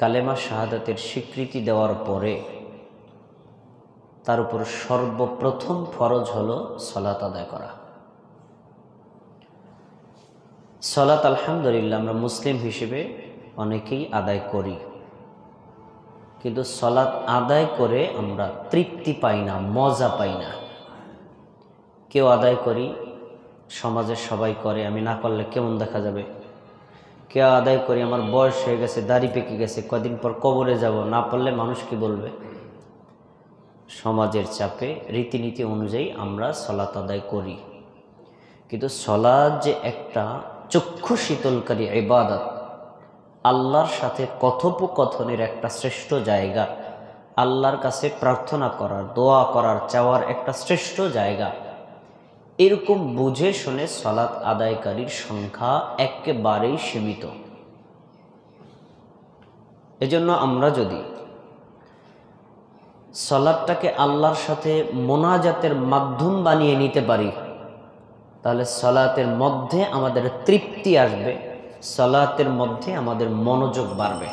কালেমা শাহাদাতের স্বীকৃতি দেওয়ার পরে তার উপর সর্বপ্রথম ফরজ হলো সালাত আদায় করা। সালাত আলহামদুলিল্লাহ আমরা মুসলিম হিসেবে অনেকেই আদায় করি, কিন্তু সালাত আদায় করে আমরা তৃপ্তি পাই না, মজা পাই না। কেউ আদায় করি, সমাজের সবাই করে, আমি না করলে কেমন দেখা যাবে। কেউ আদায় করি, আমার বয়স হয়ে গেছে, দাড়ি পেকে গেছে, কদিন পর কবরে যাব, না পড়লে মানুষ কি বলবে। সমাজের চাপে রীতিনীতি অনুযায়ী আমরা সালাত আদায় করি, কিন্তু সালাত যে একটা চক্ষু শীতলকারী ইবাদত, আল্লাহর সাথে কথোপকথনের একটা শ্রেষ্ঠ জায়গা, আল্লাহর কাছে প্রার্থনা করার, দোয়া করার, চাওয়ার একটা শ্রেষ্ঠ জায়গা, এরকম বুঝে শুনে সালাত আদায়কারীর সংখ্যা একেবারেই সীমিত। এজন্য আমরা যদি সালাতটাকে আল্লাহর সাথে মোনাজাতের মাধ্যম বানিয়ে নিতে পারি, তাহলে সালাতের মধ্যে আমাদের তৃপ্তি আসবে, সালাতের মধ্যে আমাদের মনোযোগ বাড়বে।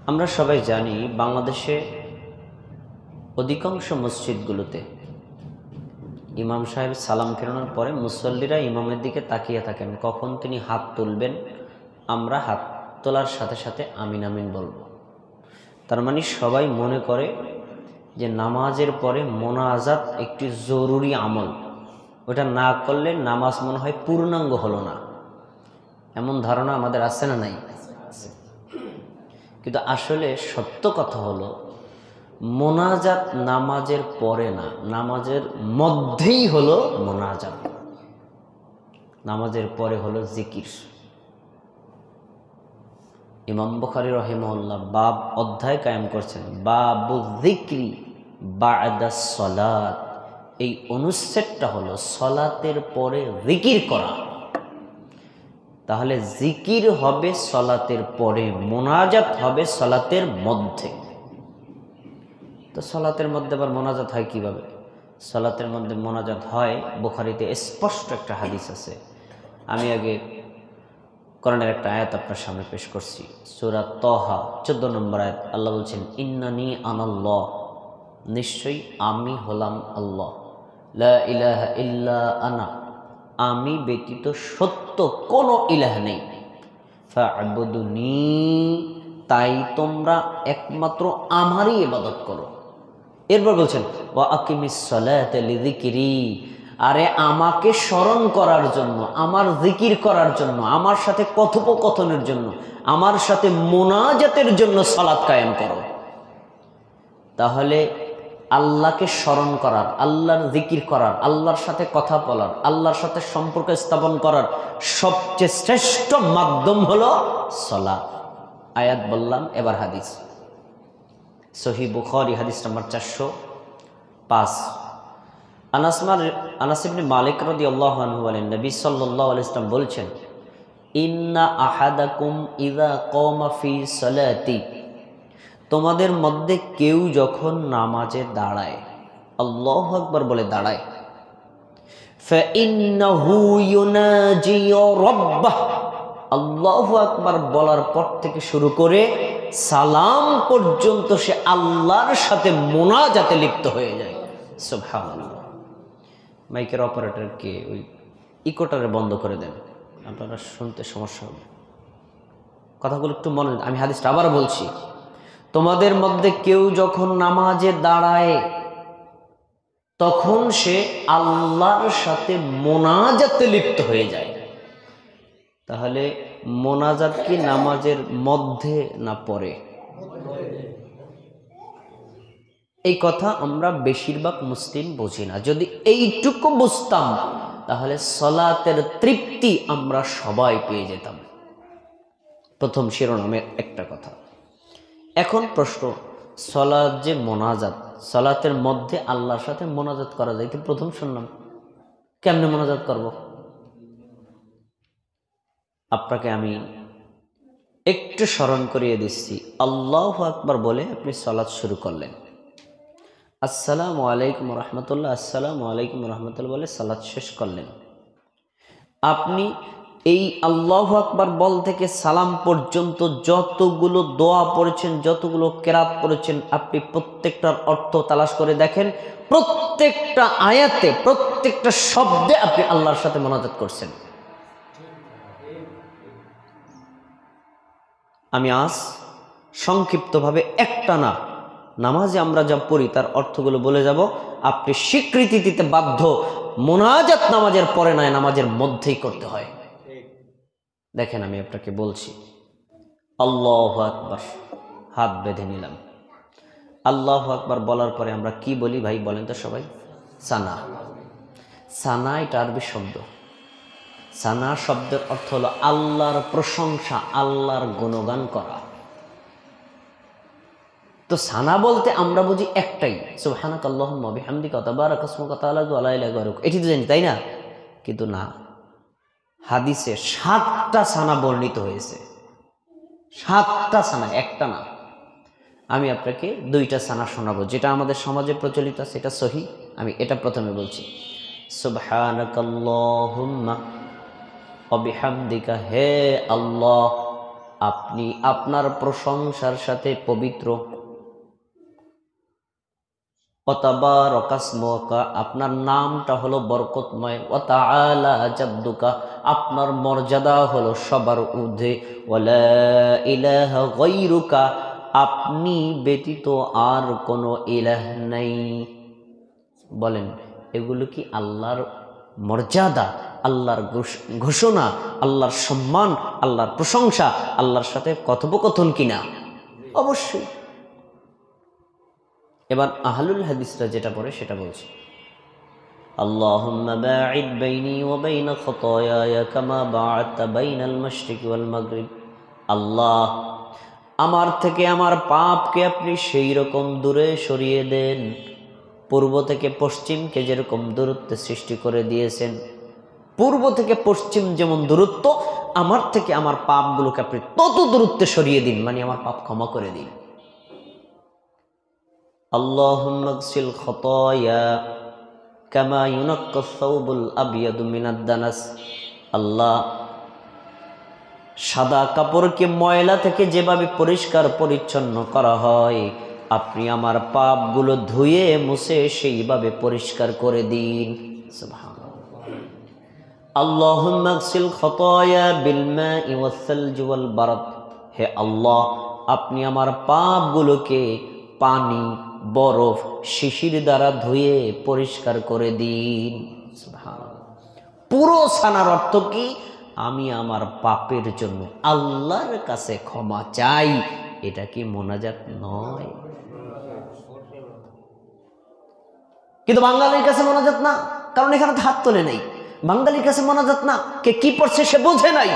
আমরা সবাই জানি বাংলাদেশে অধিকাংশ মসজিদগুলোতে ইমাম সাহেব সালাম ফেরানোর পরে মুসল্লিরা ইমামের দিকে তাকিয়ে থাকেন, কখন তিনি হাত তুলবেন, আমরা হাত তোলার সাথে সাথে আমিন আমিন বলবো। তার মানে সবাই মনে করে যে নামাজের পরে মোনাজাত একটি জরুরি আমল, ওটা না করলে নামাজ মনে হয় পূর্ণাঙ্গ হলো না, এমন ধারণা আমাদের আছে না নাই? কিন্তু আসলে সত্য কথা হলো মোনাজাত নামাজের পরে না, নামাজের মধ্যেই হলো মোনাজাত। নামাজের পরে হলো জিকির। ইমাম বুখারী রাহিমাহুল্লাহ বাব অধ্যায় কায়েম করছেন, বাবু যিকরি বা'দাস সালাত। এই অনুচ্ছেদটা হলো সালাতের পরে জিকির করা। তাহলে জিকির হবে সালাতের পরে, মোনাজাত হবে সালাতের মধ্যে। তো সালাতের মধ্যে আবার মোনাজাত হয় কিভাবে? সালাতের মধ্যে মোনাজাত হয়, বুখারীতে স্পষ্ট একটা হাদিস আছে। আমি আগে কোরআনের একটা আয়াত আপনার সামনে পেশ করছি, সূরা তাহা 14 নম্বর আয়াত। আল্লাহ বলছেন, ইন্নানি আনাল্লাহ, নিশ্চয়ই আমি হলাম আল্লাহ, লা ইলাহা ইল্লা আনা, আমি ব্যতীত সত্য কোনো ইলাহ নেই, ফা'বুদুনি, তাই তোমরা একমাত্র আমারই ইবাদত করো। এরপর বলছেন, ওয়া আকিমিস সালাতা লিযিকরি, আরে আমাকে স্মরণ করার জন্য, আমার জিকির করার জন্য, আমার সাথে কথোপকথনের জন্য, আমার সাথে মোনাজাতের জন্য সালাত কায়েম করো। তাহলে আল্লাহকে স্মরণ করার, আল্লাহর জিকির করার, আল্লাহর সাথে কথা বলার, আল্লাহর সাথে সম্পর্ক স্থাপন করার সবচেয়ে শ্রেষ্ঠ মাধ্যম হলো সালাত। আয়াত বললাম, এবার হাদিস। সহিহ বুখারী হাদিস নাম্বার 405। আনাস ইবনে মালিক রাদিয়াল্লাহু আনহু বলেন, নবী সাল্লাল্লাহু আলাইহি ওয়াসাল্লাম বলছেন, ইন্না আহাদাকুম ইযা কামা ফি সালাতি, তোমাদের মধ্যে কেউ যখন নামাজে দাঁড়ায়, আল্লাহু আকবার বলে দাঁড়ায়, ফাইন্নাহু ইউনাজি রাব্বাহ, আল্লাহু আকবার বলার পর থেকে শুরু করে সালাম পর্যন্ত সে আল্লাহর সাথে মোনাজাতে লিপ্ত হয়ে যায়। সুবহানাল্লাহ। মাইকের অপারেটরকে ওই ইকোটারে বন্ধ করে দেন, আপনারা শুনতে সমস্যা হবে। কথাগুলো একটু মনে, আমি হাদিসটা আবার বলছি, তোমাদের মধ্যে কেউ যখন নামাজে দাঁড়ায় তখন সে আল্লাহর সাথে মোনাজাতে লিপ্ত হয়ে যায়। তাহলে মোনাজাত কি নামাজের মধ্যে না পরে? এই কথা আমরা বেশিরভাগ মুসলিম বুঝি না। যদি এইটুকু বুঝতাম তাহলে সালাতের তৃপ্তি আমরা সবাই পেয়ে যেতাম। প্রথম শিরোনামের একটা কথা। এখন প্রশ্ন, সালাত যে মোনাজাত, সালাতের মধ্যে আল্লাহর সাথে মোনাজাত করা যায়, তো প্রথম শুনলাম, কেমনে মোনাজাত করব? আপনাকে আমি একটু স্মরণ করিয়ে দিচ্ছি। আল্লাহু আকবার বলে আপনি সালাত শুরু করলেন, আসসালামু আলাইকুম রহমতুল্লাহ, আসসালামু আলাইকুম রহমতুল্লাহ বলে সালাত শেষ করলেন। আপনি এই আল্লাহু আকবার বল থেকে সালাম পর্যন্ত যতগুলো দোয়া পড়েছেন, যতগুলো কেরাত পড়েছেন, আপনি প্রত্যেকটার অর্থ তালাশ করে দেখেন। প্রত্যেকটা আয়াতে, প্রত্যেকটা শব্দে আপনি আল্লাহর সাথে মোনাজাত করছেন। আমি আজ সংক্ষিপ্তভাবে একটা না নামাজে আমরা যা পড়ি তার অর্থগুলো বলে যাব। আপনি স্বীকৃতি দিতে বাধ্য, মোনাজাত নামাজের পরে নয়, নামাজের মধ্যেই করতে হয়। দেখেন আমি আপনাকে বলছি, আল্লাহু আকবার, হাত বেঁধে নিলাম। আল্লাহু আকবার বলার পরে আমরা কি বলি ভাই বলেন তো সবাই? সানা। সানা এটা আরবি শব্দ। সানা শব্দের অর্থ হলো আল্লাহর প্রশংসা, আল্লাহর গুণগান করা। তো সানা বলতে আমরা বুঝি একটাই, সুবহানাকাল্লাহুম্মা বিহামদিকা ওয়া তাবারাকা ইসমুকা ওয়া তাআলা ওয়া লা ইলাহা গায়রুক, এটি তো জানি, তাই না? কিন্তু না, হাদিসে 7টা সানা বর্ণিত হয়েছে। 7টা সানা, একটা না। আমি আপনাকে 2টা সানা শোনাবো, যেটা আমাদের সমাজে প্রচলিত, সেটা সহিহ। আমি এটা প্রথমে বলছি, সুবহানাকাল্লাহুম্মা ওয়া বিহামদিকা, হে আল্লাহ আপনি আপনার প্রশংসার সাথে পবিত্র, ওয়া তাবারাকা ইসমুকা আপনার নামটা হলো বরকতময়, ওয়া তাআলা জাদ্দুকা আপনার মর্যাদা হলো সবার ঊর্ধ্বে, ওয়া লা ইলাহা গায়রুকা আপনি ব্যতীত আর কোনো ইলাহ নাই। বলেন এগুলো কি আল্লাহর মর্যাদা, আল্লাহর ঘোষণা, আল্লাহর সম্মান, আল্লাহর প্রশংসা, আল্লাহর সাথে কথোপকথন কিনা? অবশ্যই। এবার আহলুল হাদিসরা যেটা পড়ে সেটা বলছি, আল্লাহুম্মা বাঈদ বাইনি ওয়া বাইনা খাতায়ায়া কামা বা'আদতা বাইনাল মাশরিকি ওয়াল মাগরিব। আল্লাহ আমার থেকে আমার পাপকে আপনি সেই রকম দূরে সরিয়ে দেন, পূর্ব থেকে পশ্চিমকে যেরকম দূরত্ব সৃষ্টি করে দিয়েছেন। পূর্ব থেকে পশ্চিম যেমন দূরত্ব, আমার থেকে আমার পাপগুলোকে আপনি তত দূরত্বে সরিয়ে দিন, মানে আমার পাপ ক্ষমা করে দিন। আল্লাহুম্মা গসিল খাতায়া কামা ইউনাক্কাস সাওবুল আবয়াদু মিনাদ দানাস। আল্লাহ সাদা কাপড়কে ময়লা থেকে যেভাবে পরিষ্কার পরিচ্ছন্ন করা হয়, আপনি আমার পাপগুলো ধুয়ে মুছে সেইভাবে পরিষ্কার করে দিন। সুবহানাল্লাহ। আল্লাহুম্মা গসিল খাতায়া বিল মাই ওয়াস সালজি ওয়াল বারাদ। হে আল্লাহ আপনি আমার পাপগুলোকে পানি, বরফ, শিশির দ্বারা ধুয়ে পরিষ্কার করে দিন। সুবহানাল্লাহ। পুরো সানার অর্থ কি? আমি আমার পাপের জন্য আল্লাহর কাছে ক্ষমা চাই। এটা কি মোনাজাত নয়? কিন্তু বাঙালির কাছে মোনাজাত না, কারণ এখানে হাত তোলে নাই। বাঙালির কাছে মোনাজাত না, কে কি পড়ছে সে বোঝে নাই।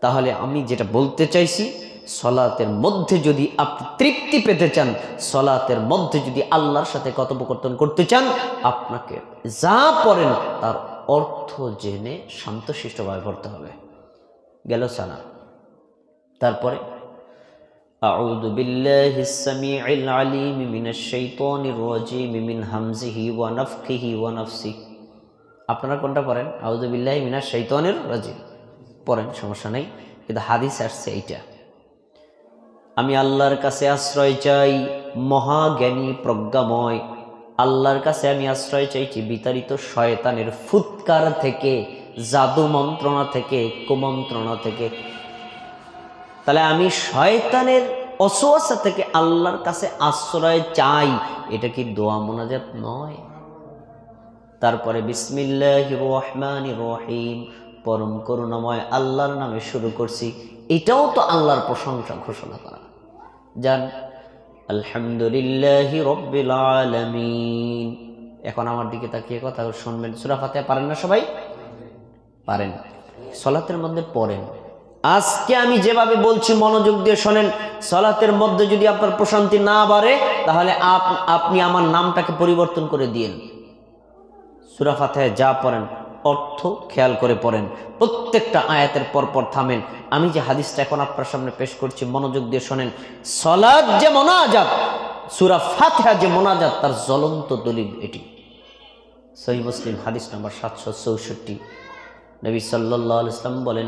তাহলে আমি যেটা বলতে চাইছি, সলাতের মধ্যে যদি আপনি তৃপ্তি পেতে চান, সলাতের মধ্যে যদি আল্লাহর সাথে কথোপকথন করতে চান, আপনাকে যা পড়েন তার অর্থ জেনে শান্তশিষ্টভাবে পড়তে হবে। গেল সানা। তারপরে আউযু বিল্লাহিস সামিউল আলিম মিনাশ শাইতানির রাজীম মিন হামজিহি ওয়া নাফখিহি ওয়া নাফসিহি। আপনারা কোনটা পড়েন? আউযু বিল্লাহি মিনাশ শাইতানির রাজীম পড়েন, সমস্যা নেই, কিন্তু হাদিস আসছে এইটা। আমি আল্লাহর কাছে আশ্রয় চাই, মহাজ্ঞানী প্রজ্ঞাময় আল্লাহর কাছে আমি আশ্রয় চাইছি বিতাড়িত শয়তানের ফুৎকার থেকে, জাদু মন্ত্রণা থেকে, কুমন্ত্রণা থেকে। তাহলে আমি শয়তানের ওয়াসওয়াসা থেকে আল্লাহর কাছে আশ্রয় চাই, এটা কি দোয়া মোনাজাত নয়? তারপরে বিসমিল্লাহির রহমানির রহিম, পরম করুণাময় আল্লাহর নামে শুরু করছি, এটাও তো আল্লাহর প্রশংসা ঘোষণা করা। জান আলহামদুলিল্লাহি রাব্বিল আলামিন। এখন আমার দিকে তাকিয়ে কথা শুনবেন। সূরা ফাতিহা পারেন না সবাই? পারেন। সালাতের মধ্যে পড়েন। আজকে আমি যেভাবে বলছি মনোযোগ দিয়ে শোনেন। সালাতের মধ্যে যদি আপনার প্রশান্তি না বাড়ে, তাহলে আপনি আমার নামটাকে পরিবর্তন করে দিয়েন। সূরা ফাতিহায় যা পড়েন অর্থ খেয়াল করে পড়েন, প্রত্যেকটা আয়াতের পরপর থামেন। আমি যে হাদিসটা এখন আপনার সামনে পেশ করছি মনোযোগ দিয়ে শোনেন। সালাত যে মোনাজাত, সূরা ফাতিহা যে মোনাজাত, তার জ্বলন্ত দলিল এটি। সহিহ মুসলিম হাদিস নাম্বার 764। নবী সাল্লাল্লাহু আলাইহি ওয়াসাল্লাম বলেন,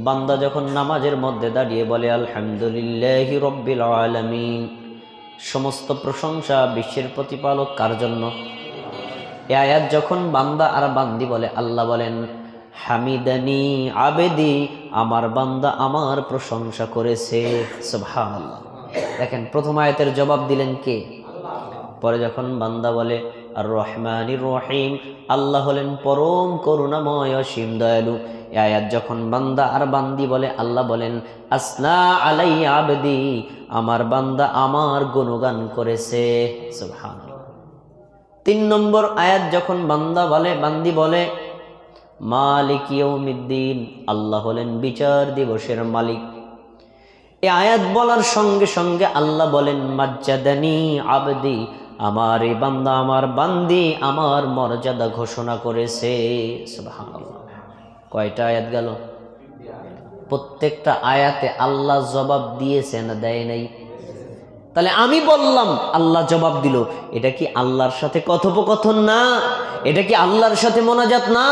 বান্দা যখন নামাজের মধ্যে দাঁড়িয়ে বলে আলহামদুলিল্লাহি রাব্বিল আলামিন, সমস্ত প্রশংসা বিশ্বের প্রতিপালক কার জন্য? এই আয়াত যখন বান্দা আর বান্দি বলে, আল্লাহ বলেন হামিদানি আবেদি, আমার বান্দা আমার প্রশংসা করেছে। সুবহানাল্লাহ। দেখেন, প্রথম আয়াতের জবাব দিলেন কে? পরে যখন বান্দা বলে আর রহমানির রহিম, আল্লাহ হলেন পরম করুণাময় অসীম দয়ালু। এই আয়াত যখন বান্দা আর বান্দি বলে, আল্লাহ বলেন আসনা আলাই আবদি, আমার বান্দা আমার গুণগান করেছে। সুবহানাল্লাহ। 3 নম্বর আয়াত যখন বান্দা বলে, বান্দি বলে মালিক ইয়াউমিদ্দিন, আল্লাহ হলেন বিচার দিবসের মালিক। এই আয়াত বলার সঙ্গে সঙ্গে আল্লাহ বলেন মাজ্জাদানি আবদি, আমার এই বান্দা আমার বান্দি আমার মর্যাদা ঘোষণা করেছে। সুবহানাল্লাহ। কয়টা আয়াত গেল? প্রত্যেকটা আয়াতে আল্লাহ জবাব দিয়েছে না দেয় নাই? তাহলে আমি বললাম আল্লাহ জবাব দিল, এটা কি আল্লাহর সাথে কথোপকথন না? এটা কি আল্লাহর সাথে মোনাজাত না?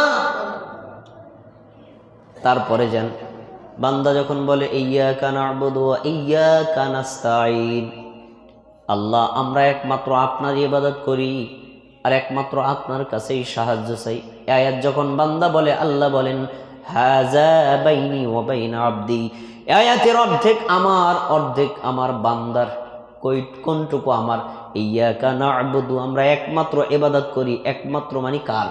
তারপরে যান, বান্দা যখন বলে ইয়্যাকা না'বুদু ওয়া ইয়্যাকা নাস্তাঈন, আল্লাহ আমরা একমাত্র আপনার ইবাদত করি আর একমাত্র আপনার কাছেই সাহায্য চাই। এই আয়াত যখন বান্দা বলে, আল্লাহ বলেন হাযা বাইনি ওয়া বাইনা আবদি, এই আয়াতের অর্ধেক আমার অর্ধেক আমার বান্দার। কোনটুকু আমার? ইয়্যাকা না'বুদু, আমরা একমাত্র ইবাদত করি, একমাত্র মানে কার?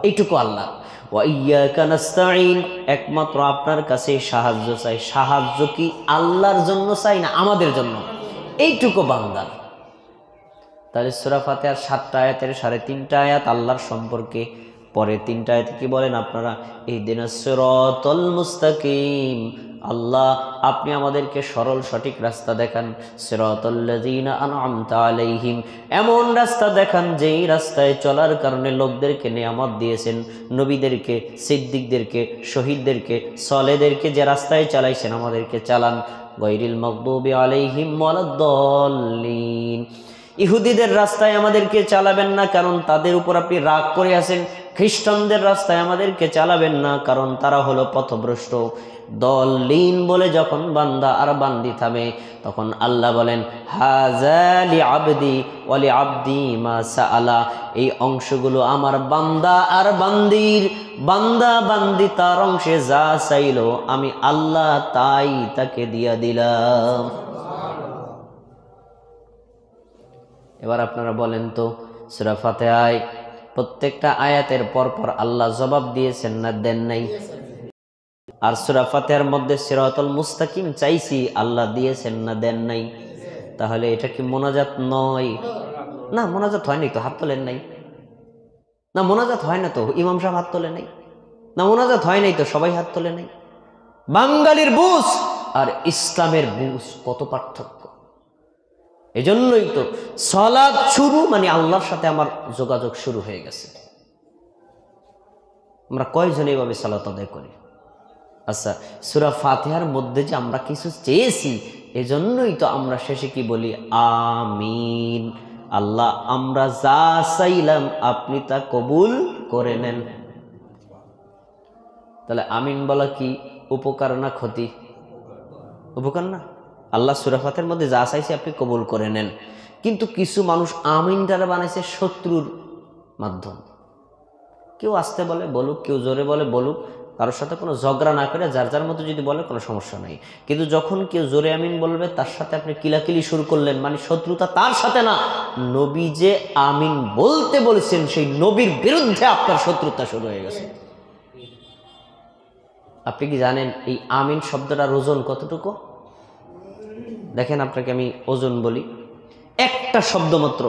এইটুকু আল্লাহ। ওয়া ইয়্যাকা নাস্তাঈন, একমাত্র আপনার কাছে সাহায্য চাই। সাহায্য কি আল্লাহর জন্য চাই না আমাদের জন্য? এইটুকু বান্দার। তাহলে সূরা ফাতিহার 7টা আয়াতের 3.5টা আয়াত আল্লাহর সম্পর্কে। পরে 3টা আয়াতে কি বলেন আপনারা? ইহদিনাস সিরাতাল মুস্তাকিম, আল্লাহ আপনি আমাদেরকে সরল সঠিক রাস্তা দেখান। সিরাতাল্লাযীনা আন'আমতা আলাইহিম, এমন রাস্তা দেখান যেই রাস্তায় চলার কারণে লোকদেরকে নিয়ামত দিয়েছেন, নবীদেরকে, সিদ্দিকদেরকে, শহীদদেরকে, সালেহদেরকে যে রাস্তায় চালাইছেন আমাদেরকে চালান। গায়রিল মাগদুবি আলাইহিম ওয়ালাদ-দাল্লিন, ইহুদিদের রাস্তায় আমাদেরকে চালাবেন না, কারণ তাদের উপর আপনি রাগ করে আছেন। খ্রিস্টানদের রাস্তায় আমাদেরকে চালাবেন না, কারণ তারা হলো পথভ্রষ্ট। দল্লিন বলে যখন বান্দা আর বান্দি থামে, তখন আল্লাহ বলেন হাযা লিআবদি ওয়া লিআবদি মা সাআলা, এই অংশগুলো আমার বান্দা আর বান্দির। বান্দা বান্দি তার অংশে যা চাইলো আমি আল্লাহ তাই তাকে দিয়া দিলাম। এবার আপনারা বলেন তো, সূরা ফাতিহায় প্রত্যেকটা আয়াতের পরপর আল্লাহ জবাব দিয়েছেন না দেন নাই? আর সূরা ফাতিহার মধ্যে সিরাতাল মুস্তাকিম চাইছি, আল্লাহ দিয়েছেন না দেন নাই? তাহলে এটা কি মোনাজাত নয়? না, মোনাজাত হয়নি তো, হাত তোলেন নাই। না, মোনাজাত হয় না তো, ইমাম সাহেব হাত তোলে নাই। না, মোনাজাত হয় নাই তো, সবাই হাত তোলে নাই। বাঙালির বুঝ আর ইসলামের বুঝ কত পার্থক্য! এজন্যই তো সালাত শুরু মানে আল্লাহর সাথে আমার যোগাযোগ শুরু হয়ে গেছে। আমরা কয়জন এইভাবে সালাত আদায় করি? আচ্ছা, সূরা ফাতিহার মধ্যে যে আমরা কিছু চেয়েছি, এজন্যই তো আমরা শেষে কি বলি? আমিন। আল্লাহ আমরা যা চাইলাম আপনি তা কবুল করে নেন। তাহলে আমিন বলা কি উপকার না ক্ষতি? উপকার না? আল্লাহ সূরা ফাতিহার মধ্যে যা চাইছে আপনি কবুল করে নেন। কিন্তু কিছু মানুষ আমিনটারে বানাইছে শত্রুর মাধ্যম। কেউ আস্তে বলে বলুক, কেউ জোরে বলে বলুক, কারোর সাথে কোনো ঝগড়া না করে যার যার মতো যদি বলে কোনো সমস্যা নাই। কিন্তু যখন কেউ জোরে আমিন বলবে তার সাথে আপনি কিলাকিলি শুরু করলেন, মানে শত্রুতা তার সাথে না, নবী যে আমিন বলতে বলেছেন সেই নবীর বিরুদ্ধে আপনার শত্রুতা শুরু হয়ে গেছে। আপনি কি জানেন এই আমিন শব্দটার ওজন কতটুকু? দেখেন আপনাকে আমি ওজন বলি। একটা শব্দ মাত্র,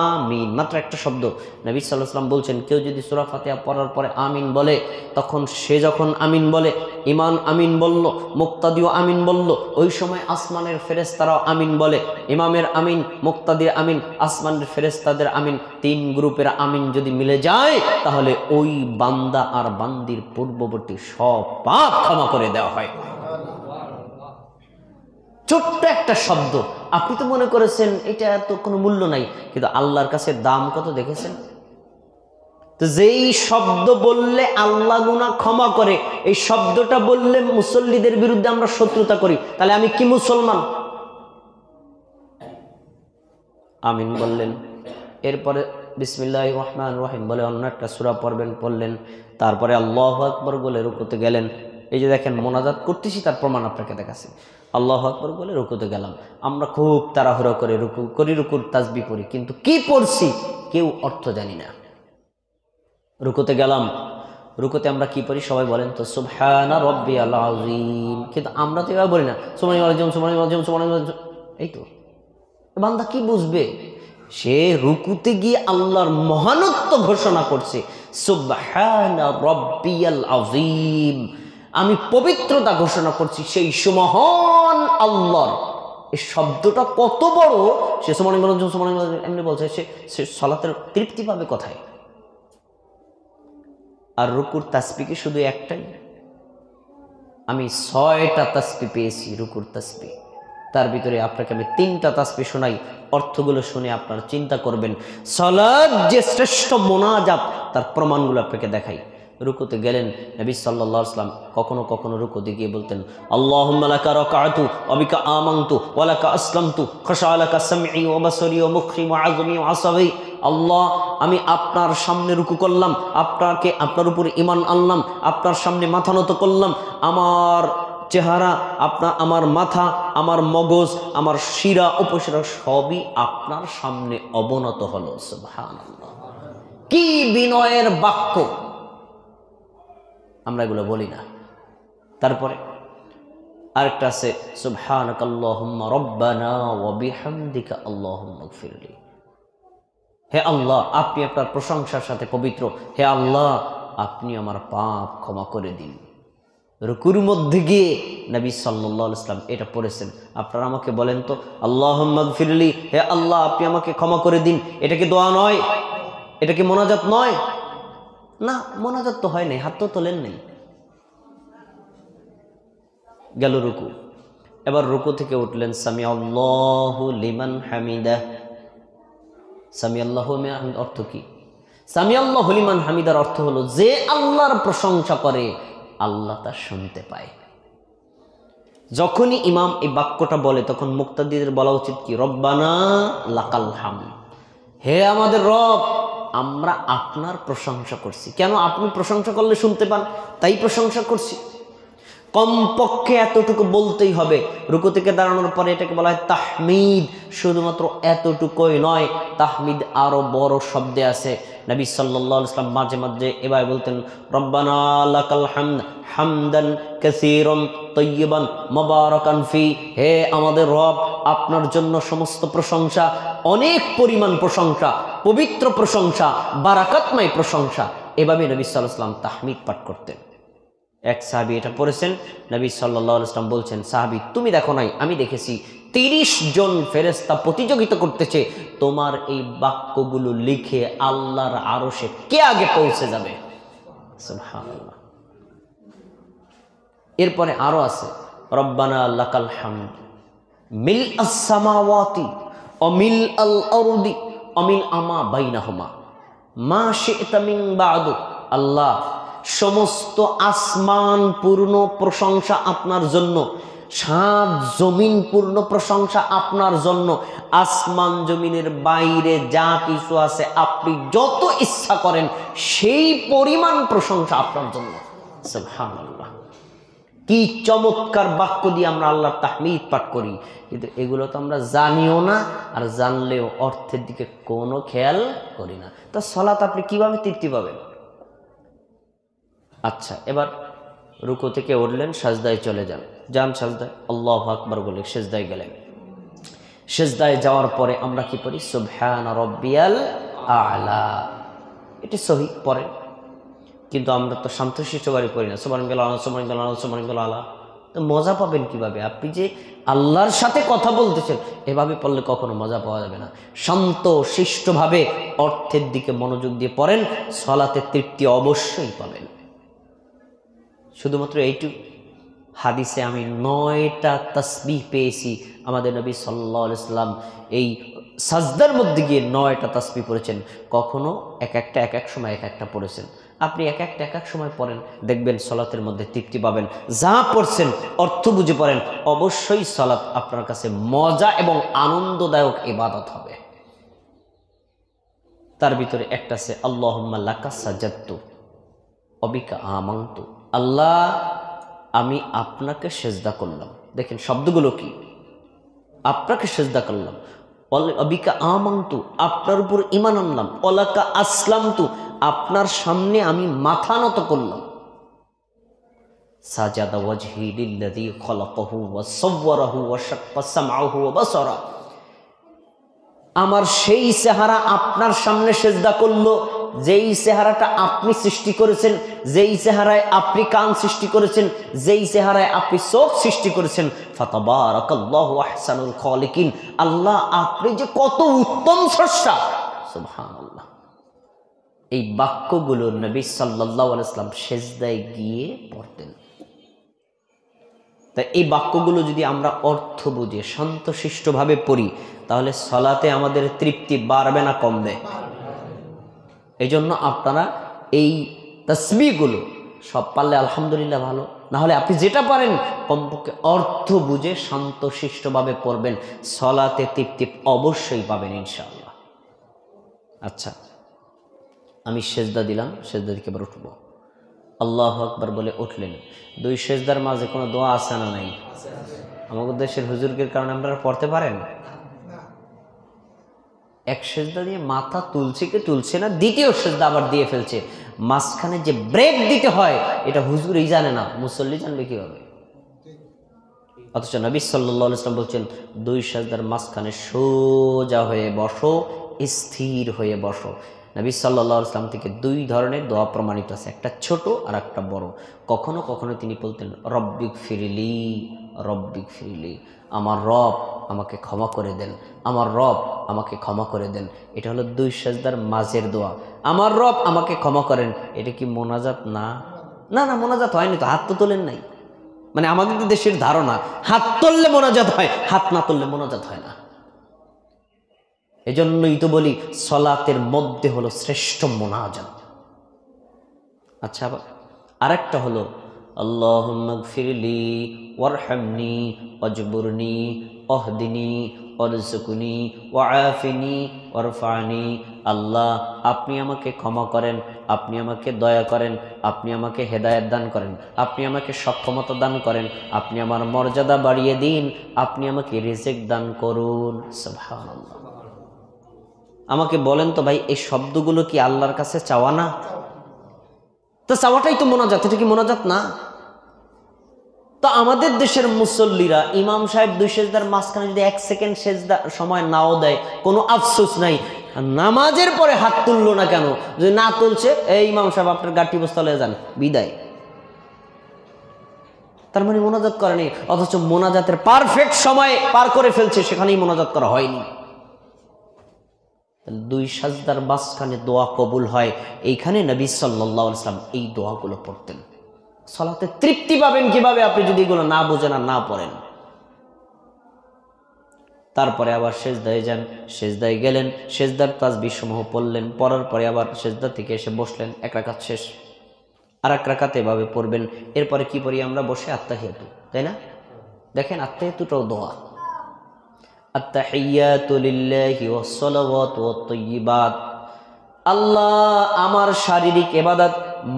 আমিন, মাত্র একটা শব্দ। নবী সাল্লাল্লাহু আলাইহি ওয়াসাল্লাম বলছেন কেউ যদি সূরা ফাতিহা পড়ার পরে আমিন বলে, তখন সে যখন আমিন বলে, ইমাম আমিন বলল, মুক্তাদিও আমিন বলল, ওই সময় আসমানের ফেরেশতারাও আমিন বলে। ইমামের আমিন, মুক্তাদির আমিন, আসমানের ফেরেশতাদের আমিন, 3 গ্রুপের আমিন যদি মিলে যায়, তাহলে ওই বান্দা আর বান্দির পূর্ববর্তী সব পাপ ক্ষমা করে দেওয়া হয়। ছোট্ট একটা শব্দ, আপনি তো মনে করেছেন এটা তো কোনো মূল্য নাই, কিন্তু আল্লাহর কাছে দাম কত দেখেছেন? তো যেই শব্দ বললে আল্লাহ গুনাহ ক্ষমা করে, এই শব্দটা বললে মুসল্লিদের বিরুদ্ধে আমরা শত্রুতা করি, তাহলে আমি কি মুসলমান? আমিন বললেন। এরপরে বিসমিল্লাহির রহমানির রহিম বলে অন্য একটা সূরা পড়লেন। তারপরে আল্লাহু আকবার বলে রুকুতে গেলেন। এই যে দেখেন মোনাজাত করতেছি, তার প্রমাণ আপনাকে দেখাচ্ছি। আল্লাহু আকবার বলে রুকুতে গেলাম। আমরা খুব তাড়াহুড়ো করে রুকু করি, রুকুর তাসবিহ পড়ি, কিন্তু কি পড়ছি কেউ অর্থ জানি না। রুকুতে গেলাম, রুকুতে আমরা কি পড়ি সবাই বলেন তো? সুবহানা রাব্বিয়াল আযীম। কিন্তু আমরা তো এভাবে বলি না, সুবহানাল্লাহ। এই তো বান্দা কি বুঝবে? সে রুকুতে গিয়ে আল্লাহর মহানত্ব ঘোষণা করছে, সুবহানা রাব্বিয়াল আযীম, আমি পবিত্রতা ঘোষণা করছি সেই সুমহান আল্লাহর। এই শব্দটা কত বড়! সে সুবহানাল্লাহ এমনি বলছে, সে সালাতের তৃপ্তি পাবে কোথায়? আর রুকুর তাসবিহ কি শুধু একটাই? আমি 6টা তাসবিহ পেয়েছি রুকুর তাসবিহ। তার ভিতরে আপনাকে আমি 3টা তাসবিহ শোনাই, অর্থগুলো শুনে আপনারা চিন্তা করবেন। সালাত যে শ্রেষ্ঠ মোনাজাত, তার প্রমাণগুলো আপনাকে দেখাই। রুকুতে গেলেন, নবী সাল্লাল্লাহু আলাইহি ওয়াসাল্লাম কখনো কখনো রুকুতে গিয়ে বলতেন, আল্লাহুম্মা লাকা রাকাতু ওয়া বিকা আমানতু ওয়া লাকা আসলামতু খাশা লাকা সামঈ ওয়া বাসারি ওয়া মুখি ওয়া আযমি ওয়া আসাবি। আল্লাহ, আমি আপনার সামনে রুকু করলাম, আপনার উপর ঈমান আনলাম, আপনার সামনে মাথা নত করলাম, আমার চেহারা, আমার মাথা, আমার মগজ, আমার শিরা উপশিরা সবই আপনার সামনে অবনত হলো। সুবহানাল্লাহ, কি বিনয়ের বাক্য! আমরা এগুলো বলি না। তারপরে আরেকটা আছে, সুবহানাকাল্লাহুম্মা রব্বানা ওয়া বিহামদিকা আল্লাহুম্মা গফিরলি। হে আল্লাহ, আপনি আপনার প্রশংসার সাথে পবিত্র, হে আল্লাহ আপনি আমার পাপ ক্ষমা করে দিন। রুকুর মধ্যে গিয়ে নবী সাল্লাল্লাহু আলাইহি ওয়াসাল্লাম এটা পড়েছেন। আপনারা আমাকে বলেন তো, আল্লাহুম্মা গফিরলি, হে আল্লাহ আপনি আমাকে ক্ষমা করে দিন, এটা কি দোয়া নয়? এটা কি মোনাজাত নয়? না, মোনাজাত তো হয় নাই, হাত তো তোলেন নেই। গেল রুকু। এবার রুকু থেকে উঠলেন, সামি আল্লাহু লিমান হামিদাহ। সামি আল্লাহু লিমান অর্থ কি? সামি আল্লাহু লিমান হামিদার অর্থ হলো, যে আল্লাহর প্রশংসা করে আল্লাহ তা শুনতে পায়। যখনই ইমাম এই বাক্যটা বলে তখন মুক্তাদিদের বলা উচিত কি? রব্বানা লাকাল হামদ, হে আমাদের রব, আমরা আপনার প্রশংসা করছি। কেন? আপনি প্রশংসা করলে শুনতে পান, তাই প্রশংসা করছি। কমপক্ষে এতটুকু বলতেই হবে। রুকু থেকে দাঁড়ানোর পরে এটাকে বলা হয় তাহমিদ। শুধুমাত্র এতটুকুই নয়, তাহমিদ আরো বড় শব্দে আছে। নবী সাল্লাল্লাহু আলাইহি ওয়াসাল্লাম মাঝে মাঝে এভাবে বলতেন, রব্বানা লাকাল হামদ হামদান কাসীরান তাইয়িবান মুবারাকান ফি, হে আমাদের রব, আপনার জন্য সমস্ত প্রশংসা, অনেক পরিমাণ প্রশংসা, পবিত্র প্রশংসা, বারাকাতময় প্রশংসা। এভাবে নবী সাল্লাল্লাহু আলাইহি ওয়াসাল্লাম তাহমিদ পাঠ করতেন। এক সাহাবী এটা পড়েছেন, নবী সাল্লাল্লাহু আলাইহি ওয়াসাল্লাম বলছেন, সাহাবী তুমি দেখো নাই, আমি দেখেছি 30 জন ফেরেশতা প্রতিযোগিতা করতেছে তোমার এই বাক্যগুলো লিখে আল্লাহর আরশে কে আগে পৌঁছে যাবে। সুবহানাল্লাহ। এরপরে আরো আছে, রব্বানা লাকাল হামদ মিল আস-সামাওয়াতি ওয়া মিল আল আরদি ওয়া মিল আমা বাইনাহুমা মা শি'তা মিন বা'দু। আল্লাহ, সমস্ত আসমান পূর্ণ প্রশংসা আপনার জন্য, 7 জমিন পূর্ণ প্রশংসা আপনার জন্য, আসমান জমিনের বাইরে যা কিছু আছে আপনি যত ইচ্ছা করেন সেই পরিমাণ প্রশংসা আপনার জন্য। সুবহানাল্লাহ, কি চমৎকার বাক্য দিয়ে আমরা আল্লাহর তাহমিদ পাঠ করি, কিন্তু এগুলো তো আমরা জানিও না, আর জানলেও অর্থের দিকে কোনো খেয়াল করি না। তো সালাত আপনি কিভাবে তৃপ্তি পাবেন? আচ্ছা, এবার রুকু থেকে উঠলেন, সাজদায় চলে যান সাজদায়, আল্লাহু আকবার বলে সেজদায় গেলেন। সেজদায় যাওয়ার পরে আমরা কি পড়ি? সুবহান রাব্বিয়াল আ'লা। এটি সহি পড়ে, কিন্তু আমরা তো শান্তশিষ্টভাবে পড়ি না, সুবহানাল্লাহ সুবহানাল্লাহ সুবহানাল্লাহ। তো মজা পাবেন কিভাবে? আপনি যে আল্লাহর সাথে কথা বলতেছেন, এভাবে পড়লে কখনো মজা পাওয়া যাবে না। শান্ত শিষ্টভাবে অর্থের দিকে মনোযোগ দিয়ে পড়েন, সালাতের তৃপ্তি অবশ্যই পাবেন। শুধুমাত্র এইটুকু, হাদিসে আমি 9টা তাসবিহ পেয়েছি। আমাদের নবী সাল্লাল্লাহু আলাইহি ওয়াসাল্লাম এই সাজদার মধ্যে গিয়ে 9টা তাসবিহ পড়েছেন, কখনো এক এক সময় এক একটা পড়েছেন। আপনি এক এক সময় পড়েন, দেখবেন সলাতের মধ্যে তৃপ্তি পাবেন। যা পড়ছেন অর্থ বুঝে পড়েন, অবশ্যই সলাত আপনার কাছে মজা এবং আনন্দদায়ক ইবাদত হবে। তার ভিতরে একটা আছে আল্লাহুম্মা লাকা সাজাদতু অবিকা আমানতু, আল্লাহ আমি আপনাকে সেজদা করলাম। দেখেন শব্দগুলো কি, আপনাকে সেজদা করলাম, অবিকা আমানতু আপনার উপর ঈমান আনলাম, ওয়ালাকা আসলামতু আপনার সামনে আমি মাথা নত করলাম। সাজাদা ওয়াজহি লিল্লাযী খলাকাহু ওয়া সাওয়ারাহু ওয়া শাক্কা সামআহু ওয়া বাসারা, আমার সেই চেহারা আপনার সামনে সেজদা করলো, যেই চেহারাটা আপনি সৃষ্টি করেছেন, যেই চেহারায় আপনি কান সৃষ্টি করেছেন, যেই চেহারায় আপনি চোখ সৃষ্টি করেছেন। ফাতাবারাকাল্লাহু আহসানুল খালিকিন, আল্লাহ আপনি যে কত উত্তম স্রষ্টা, সুবহানাল্লাহ। এই বাক্যগুলো নবী সাল্লাল্লাহু আলাইহি ওয়াসাল্লাম সেজদায় গিয়ে পড়তেন। তাই এই বাক্যগুলো যদি আমরা অর্থ বুঝে শান্তশিষ্টভাবে পড়ি, তাহলে সলাতে আমাদের তৃপ্তি বাড়বে না কমবে? এই জন্য আপনারা এই তাসবিহগুলো সব পারলে আলহামদুলিল্লাহ ভালো, না হলে আপনি যেটা পারেন কমপক্ষে অর্থ বুঝে শান্তশিষ্টভাবে পড়বেন, সলাতে তৃপ্তি অবশ্যই পাবেন ইনশাআল্লাহ। আচ্ছা, আমি সেজদা দিলাম, সেজদা দিকে এবার উঠবো, আল্লাহু আকবার বলে উঠলেন। 2 সেজদার মাঝে কোনো দোয়া আছে না নাই? আমাদের দেশের হুজুরদের কারণে আপনারা পড়তে পারেন। এক সেজদা দিয়ে মাথা তুলছে কি তুলছে না, দ্বিতীয় সেজদা আবার দিয়ে ফেলছে। মাঝখানে যে ব্রেক দিতে হয় এটা হুজুরই জানে না, মুসল্লি জানবে কিভাবে? অথচ নবী সাল্লাল্লাহু আলাইহি ওয়াসাল্লাম বলছেন 2 সেজদার মাঝখানে সোজা হয়ে বসো, স্থির হয়ে বসো। নবী সাল্লাল্লাহু আলাইহি ওয়াসাল্লাম থেকে 2 ধরনের দোয়া প্রমাণিত আছে, একটা ছোট আর একটা বড়। কখনো কখনো তিনি বলতেন রব্বিক ফিরলি, রব্বিক ফিরলি, আমার রব আমাকে ক্ষমা করে দেন, আমার রব আমাকে ক্ষমা করে দেন। এটা হলো 2 সেজদার মাঝের দোয়া, আমার রব আমাকে ক্ষমা করেন। এটা কি মোনাজাত? না না না, মোনাজাত হয়নি তো, হাত তো তোলেন নাই। মানে আমাদের দেশের ধারণা হাত তুললে মোনাজাত হয়, হাত না তুললে মোনাজাত হয় না। এজন্যই তো বলি সলাতের মধ্যে হলো শ্রেষ্ঠ মোনাজাত। আচ্ছা, আবার আরেকটা হলো আল্লাহুম্মা গফিরলি ওয়ারহামনি ওয়াজবুরনি ওয়াহদিনি ওয়ারযুকনি ওয়াআফিনি ওয়ারফানি। আল্লাহ আপনি আমাকে ক্ষমা করেন, আপনি আমাকে দয়া করেন, আপনি আমাকে হেদায়েত দান করেন, আপনি আমাকে সক্ষমতা দান করেন, আপনি আমার মর্যাদা বাড়িয়ে দিন, আপনি আমাকে রিজিক দান করুন। সুবহানাল্লাহ। আমাকে বলেন তো ভাই, এই শব্দগুলো কি আল্লাহর কাছে চাওয়া না? তো চাওয়াটাই তো মোনাজাত, এটা কি মোনাজাত না? তো আমাদের দেশের মুসল্লিরা ইমাম সাহেব 2 সেজদার মাঝখানে যদি 1 সেকেন্ড সেজদা সময় নাও দেয়, কোনো আফসোস নাই। নামাজের পরে হাত তুললো না কেন? যদি না তুলছে, এই ইমাম সাহেব আপনার গাঠি বস্তা লয়ে যান, বিদায়। তার মানে মোনাজাত করেনি, অথচ মোনাজাতের পারফেক্ট সময় পার করে ফেলছে, সেখানেই মোনাজাত করা হয়নি। 2 সাজদার মাঝখানে দোয়া কবুল হয়, এইখানে নবী সাল্লাল্লাহু আলাইহি ওয়াসাল্লাম এই দোয়াগুলো পড়তেন। সালাতে তৃপ্তি পাবেন কিভাবে আপনি যদি এগুলো না বোঝেন আর না পড়েন? তারপরে আবার সেজদায় যান, সেজদায় গেলেন, সেজদার তাসবিহ সমূহ পড়লেন, পড়ার পরে আবার সেজদা থেকে এসে বসলেন, 1 রাকাত শেষ, আর 1 রাকাত এভাবে পড়বেন। এরপরে কি পড়ি আমরা? বসে আত্তাহিয়াতু, তাই না? দেখেন আত্তাহিয়াতুটাও দোয়া। আত্তাহিয়াতু লিল্লাহি ওয়াস সালাওয়াতু ওয়াত তাইয়্যিবাত। আল্লাহ আমার শারীরিক ইবাদত,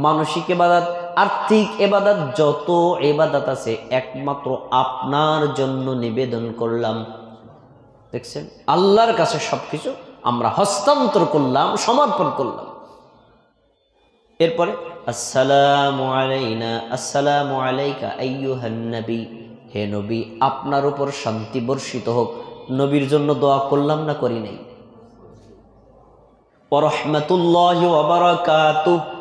মানসিক ইবাদত, আর্থিক ইবাদত, যত ইবাদত আছে একমাত্র আপনার জন্য নিবেদন করলাম। দেখছেন, আল্লাহর কাছে সবকিছু আমরা হস্তান্তর করলাম, সমর্পণ করলাম। এরপরে আসসালামু আলাইনা, আসসালামু আলাইকা আইয়ুহান নবী, হে নবী আপনার উপর শান্তি বর্ষিত হোক। নবীর জন্য দোয়া করলাম না করি নাই? ওয়া রাহমাতুল্লাহি ওয়া বারাকাতুহু,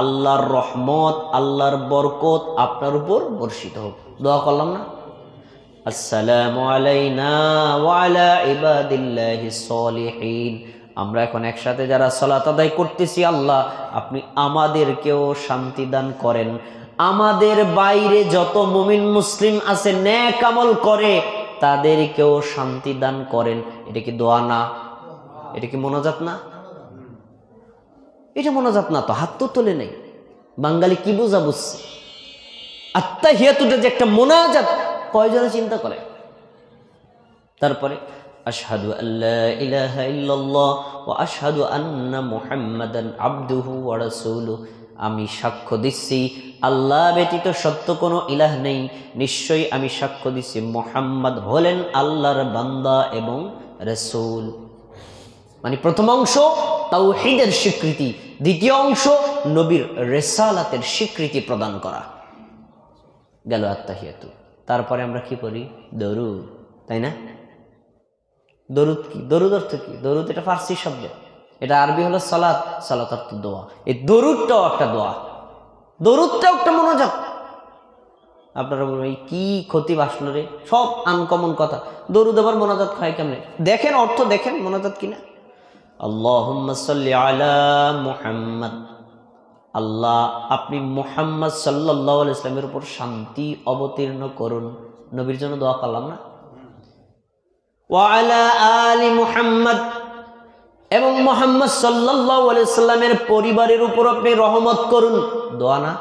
আল্লাহর রহমত, আল্লাহর বরকত আপনার উপর বর্ষিত হোক, দোয়া করলাম না? আসসালামু আলাইনা ওয়া আলা ইবাদিল্লাহিস সলিহিন, আমরা এখন একসাথে যারা সালাত আদায় করতেছি, আল্লাহ আপনি আমাদেরকেও শান্তি দান করেন। আমাদের বাইরে যত মুমিন মুসলিম আছে, নেক আমল করে, তাদেরকেও শান্তি দান করেন। এটা কি দোয়া না? এটা কি মোনাজাত না? এটা মোনাজাত না তো, হাত তো তোলে নেই। বাঙালি কি বোঝা বুঝছে? আত্তাহিয়াতুটা যে একটা মোনাজাত, কয়জনে চিন্তা করে? তারপরে আশহাদু আল্লা ইলাহা ইল্লাল্লাহ ওয়া আশহাদু আন্না মুহাম্মাদান আবদুহু ওয়া রাসূলুহু, আমি সাক্ষ্য দিচ্ছি আল্লাহ ব্যতীত সত্য কোনো ইলাহ নেই, নিশ্চয়ই আমি সাক্ষ্য দিচ্ছি মুহাম্মদ হলেন আল্লাহর বান্দা এবং রাসূল। মানে প্রথম অংশ তাওহীদের স্বীকৃতি, দ্বিতীয় অংশ নবীর রিসালাতের স্বীকৃতি প্রদান করা গেল আত্তাহিয়াতু। তারপরে আমরা কি পড়ি? দরুদ, তাই না? দরুদ কি? দরুদ অর্থ কি? দরুদ এটা ফার্সি শব্দ, এটা আরবি হলো সালাত, সালাত অর্থ দোয়া। এই দরুদটাও একটা দোয়া, দরুদটাও একটা মোনাজাত। আপনারা বলবেন এই কি ক্ষতি বাসল রে, সব আনকমন কথা। দরুদ আবার মোনাজাত খায় কেমনে? দেখেন অর্থ, দেখেন মোনাজাত কিনা। আল্লাহুম্মা সাল্লি আলা মুহাম্মদ, আল্লাহ আপনি মুহাম্মদ সাল্লাল্লাহু আলাইহি ওয়াসাল্লামের উপর শান্তি অবতীর্ণ করুন। নবীর জন্য দোয়া করলাম না? ওয়া আলা আলি মুহাম্মদ, এবং মুহাম্মদ সাল্লাল্লাহু আলাইহি ওয়াসাল্লামের পরিবারের উপর আপনি রহমত করুন, দোয়া না?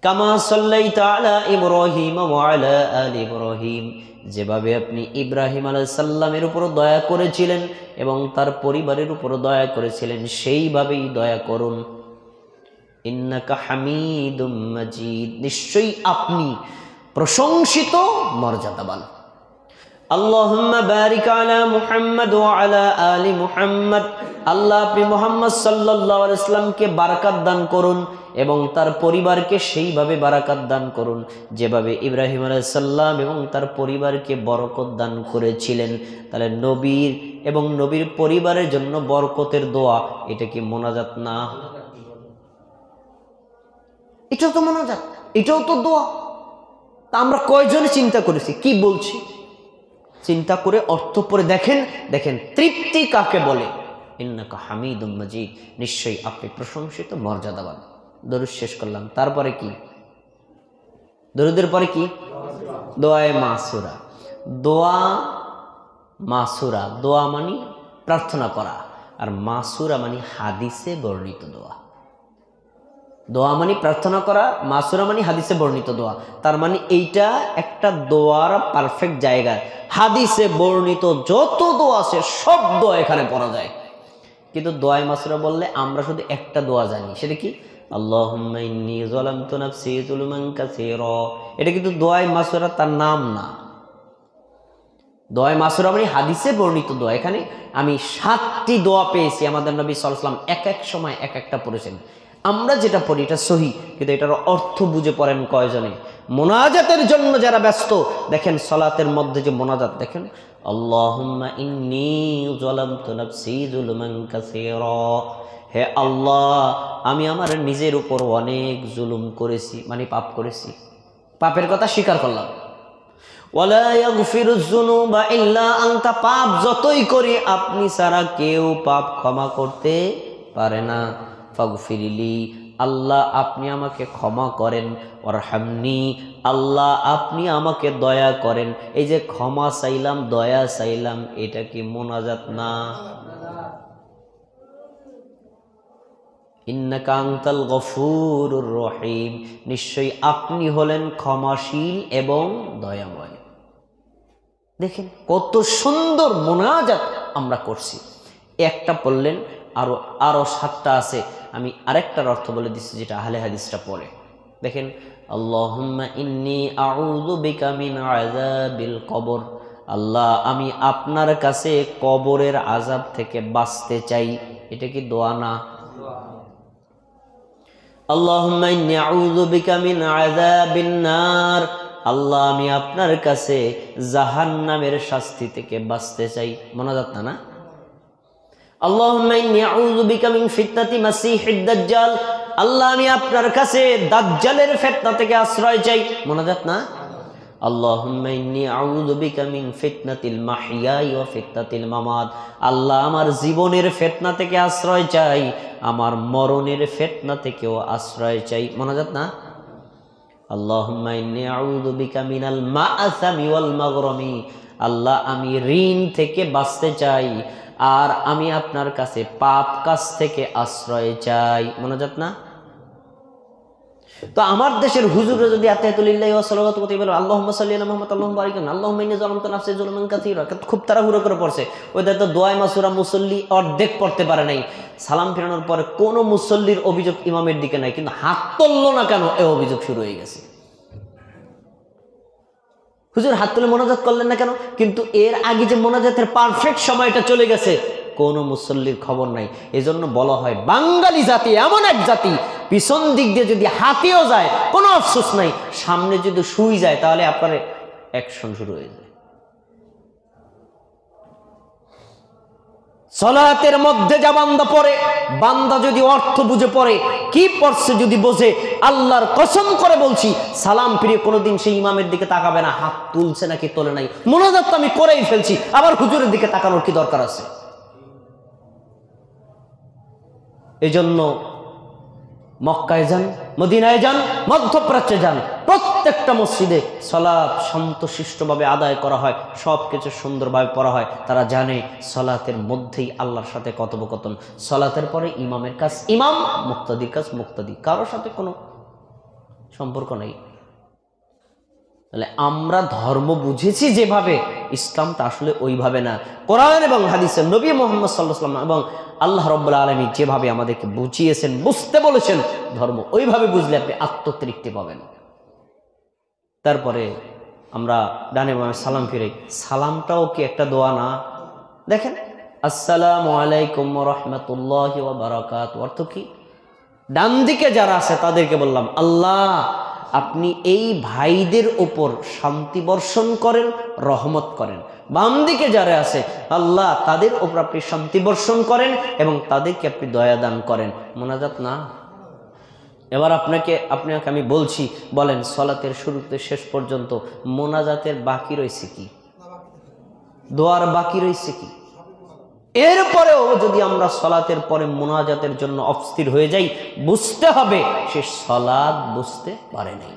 কামা সাল্লাইতা আলা ইব্রাহিম ওয়া আলা আলি ইব্রাহিম, যেভাবে আপনি ইব্রাহিম আলাইহিস সালামের উপর দয়া করেছিলেন এবং তার পরিবারের উপর দয়া করেছিলেন, সেইভাবেই দয়া করুন। ইন্নাকা হামিদুম মাজিদ, নিশ্চয়ই আপনি প্রশংসিত মর্যাদাবান। আল্লাহুম্মা বারিক আলা মুহাম্মদ ওয়া আলা আলি মুহাম্মদ, আল্লাহ আপনি মুহাম্মদ সাল্লাল্লাহু আলাইহি ওয়াসাল্লামকে বারাকাত দান করুন এবং তার পরিবারকে সেইভাবে বারাকাত দান করুন যেভাবে ইব্রাহিম আলাইহিস সালাম এবং তার পরিবারকে বরকত দান করেছিলেন। তাহলে নবীর এবং নবীর পরিবারের জন্য বরকতের দোয়া, এটা কি মোনাজাত না? এটাও তো মোনাজাত, এটাও তো দোয়া। তা আমরা কয়জনে চিন্তা করেছি কি বলছি? চিন্তা করে অর্থ পড়ে দেখেন, দেখেন তৃপ্তি কাকে বলে। ইন্নাকা হামিদুম মাজিদ, নিশ্চয়ই আপনি প্রশংসিত মর্যাদাবান। দরুদ শেষ করলাম, তারপরে কি? দরুদের পরে কি? দোয়ায়ে মাসুরা। দোয়া মাসুরা, দোয়া মানে প্রার্থনা করা, আর মাসুরা মানে হাদিসে বর্ণিত দোয়া। দোয়া মানে প্রার্থনা করা, মাসুরা মানে হাদিসে বর্ণিত দোয়া। তার মানে এইটা একটা দোয়ার পারফেক্ট জায়গা। হাদিসে বর্ণিত যত দোয়া আছে সব দোয়া এখানে পড়া যায়। কিন্তু দোয়ায়ে মাসুরা বললে আমরা শুধু একটা দোয়া জানি, সেটা কি? আল্লাহুম্মা ইন্নী যালামতু নাফসি যুলমান কাসীরা। এটা কিন্তু দোয়ায়ে মাসুরা তার নাম না। দোয়ায়ে মাসুরা মানে হাদিসে বর্ণিত দোয়া। এখানে আমি 7টি দোয়া পেয়েছি, আমাদের নবী সাল্লাল্লাহু আলাইহি ওয়াসাল্লাম এক এক সময় এক একটা পড়েছেন। আমরা যেটা পড়ি এটা সহি, কিন্তু এটার অর্থ বুঝে পড়েন কয়জনে? মোনাজাতের জন্য যারা ব্যস্ত, দেখেন সালাতের মধ্যে যে মোনাজাত, দেখেন আল্লাহুম্মা ইন্নী যালামতু নাফসি যুলমান কাসীরা, হে আল্লাহ আমি আমার নিজের উপর অনেক জুলুম করেছি, মানে পাপ করেছি, পাপের কথা স্বীকার করলাম। ওয়ালা ইয়াগফিরুয যুনুবা ইল্লা আনতা, পাপ যতই করি আপনি ছাড়া কেউ পাপ ক্ষমা করতে পারে না। ফাগফিরলি, আল্লাহ আপনি আমাকে ক্ষমা করেন। ওয়ারহামনি, আল্লাহ আপনি আমাকে দয়া করেন। এই যে ক্ষমা চাইলাম, দয়া চাইলাম, এটা কি মোনাজাত না? ইন্নাকা আনতাল গফুরুর রহিম, নিশ্চয়ই আপনি হলেন ক্ষমাশীল এবং দয়াময়। দেখেন কত সুন্দর মোনাজাত আমরা করছি। একটা পড়লেন, আরো 7টা আছে। আমি আরেকটার অর্থ বলে দিচ্ছি যেটা আহলে হাদিসটা পড়ে। দেখেন আল্লাহুম্মা ইন্নী আউযু বিকা মিন আযাবিল কবর, আল্লাহ আমি আপনার কাছে কবরের আযাব থেকে বাঁচতে চাই। এটা কি দোয়া না? আল্লাহুম্মা ইন্নী আউযু বিকা মিন আযাবিন নার, আল্লাহ আমি আপনার কাছে জাহান্নামের শাস্তি থেকে বাঁচতে চাই। মোনাজাত না? আল্লাহুম্মা ইন্নী আউযু বিকা মিন ফিতনাতি মাসিহিদ দাজ্জাল, আল্লাহ আমি আপনার কাছে দাজ্জালের ফিতনা থেকে আশ্রয় চাই। মোনাজাত না? আল্লাহুম্মা ইন্নী আউযু বিকা মিন ফিতনাতিল মাহইয়াই ওয়া ফিতনাতিল মামাত, আল্লাহ আমার জীবনের ফিতনা থেকে আশ্রয় চাই, আমার মরণের ফিতনা থেকেও আশ্রয় চাই। মোনাজাত না? আল্লাহুম্মা ইন্নী আউযু বিকা মিনাল মাআসামি ওয়াল মাগরামি, আল্লাহ আমি ঋণ থেকে বাঁচতে চাই আর আমি আপনার কাছে পাপ কাজ থেকে আশ্রয় চাই। মোনাজাত না? তো আমার দেশের হুজুররা যদি আতায়াতুলিল্লাহি ওয়া সালাওয়াতু করতে বলে আল্লাহুম্মা সাল্লি আলা মুহাম্মদ আল্লাহুম্মা বারিক আলা আল্লাহুম্মা ইন্নী যালামতু নাফসি যুলমান কাসীরা, খুব তাড়াহুড়ো করে পড়ছে, ওদের তো দোয়া মাসুরা মুসল্লি অর্ধেক পড়তে পারে নাই। সালাম ফেরানোর পরে কোন মুসল্লির অভিযোগ ইমামের দিকে নাই, কিন্তু হাত তুললো না কেন এই অভিযোগ শুরু হয়ে গেছে। হুজুর হাত তুলে মোনাজাত করলেন না কেন? কিন্তু এর আগে যে মোনাজাতের পারফেক্ট সময়টা চলে গেছে, কোন মুসল্লির খবর নাই। এজন্য বলা হয় বাঙালি জাতি এমন এক জাতি, পিছন দিক দিয়ে যদি হাতিও যায় কোনো আফসোস নাই, সামনে যদি শুই যায় তাহলে আপনার অ্যাকশন শুরু হয়ে যায়। সালাতের মধ্যে যা বান্দা পড়ে, বান্দা যদি অর্থ বুঝে পড়ে, কি পড়ছে যদি বোঝে, আল্লাহর কসম করে বলছি সালাম ফিরে কোনোদিন সেই ইমামের দিকে তাকাবে না, হাত তুলছে নাকি তোলে নাই, মোনাজাত তো আমি করেই ফেলছি, আবার হুজুরের দিকে তাকানোর কি দরকার আছে? এজন্য মক্কায় যান, মদিনায় যান, মধ্যপ্রাচ্যে যান, প্রত্যেকটা মসজিদে সালাত শান্তশিষ্টভাবে আদায় করা হয়, সব কিছু সুন্দরভাবে পড়া হয়। তারা জানে সালাতের মধ্যেই আল্লাহর সাথে কথোপকথন, সালাতের পরে ইমামের কাজ ইমাম, মুক্তাদির কাজ মুক্তাদি, কারোর সাথে কোনো সম্পর্ক নেই। তাহলে আমরা ধর্ম বুঝেছি যেভাবে, ইসলামটা আসলে ওইভাবে না। কোরআন এবং হাদিসে নবী মুহাম্মদ সাল্লাল্লাহু আলাইহি ওয়াসাল্লাম এবং আল্লাহ রাব্বুল আলামিন যেভাবে আমাদেরকে বুঝিয়েছেন, বুঝতে বলেছেন, ধর্ম ওইভাবে বুঝলে আপনি আত্মতৃপ্তি পাবেন। তারপরে আমরা ডানে বামে সালাম ফিরাই, সালামটাও কি একটা দোয়া না? দেখেন, আসসালামু আলাইকুম ওয়া রাহমাতুল্লাহি ওয়া বারাকাতুহু, অর্থ কি? ডান দিকে যারা আছে তাদেরকে বললাম, আল্লাহ আপনি এই ভাইদের ওপর শান্তি বর্ষণ করেন, রহমত করেন। বাম দিকে যারা আছে, আল্লাহ তাদের ওপর আপনি শান্তি বর্ষণ করেন এবং তাদেরকে আপনি দয়া দান করেন। মোনাজাত না? এবার আপনাকে আমি বলছি, বলেন সালাতের শুরুতে শেষ পর্যন্ত মোনাজাতের বাকি রয়েছে কি? দোয়ার বাকি রয়েছে কি? এরপরেও যদি আমরা সালাতের পরে মোনাজাতের জন্য অস্থির হয়ে যাই, বুঝতে হবে সে সালাত বুঝতে পারে নাই।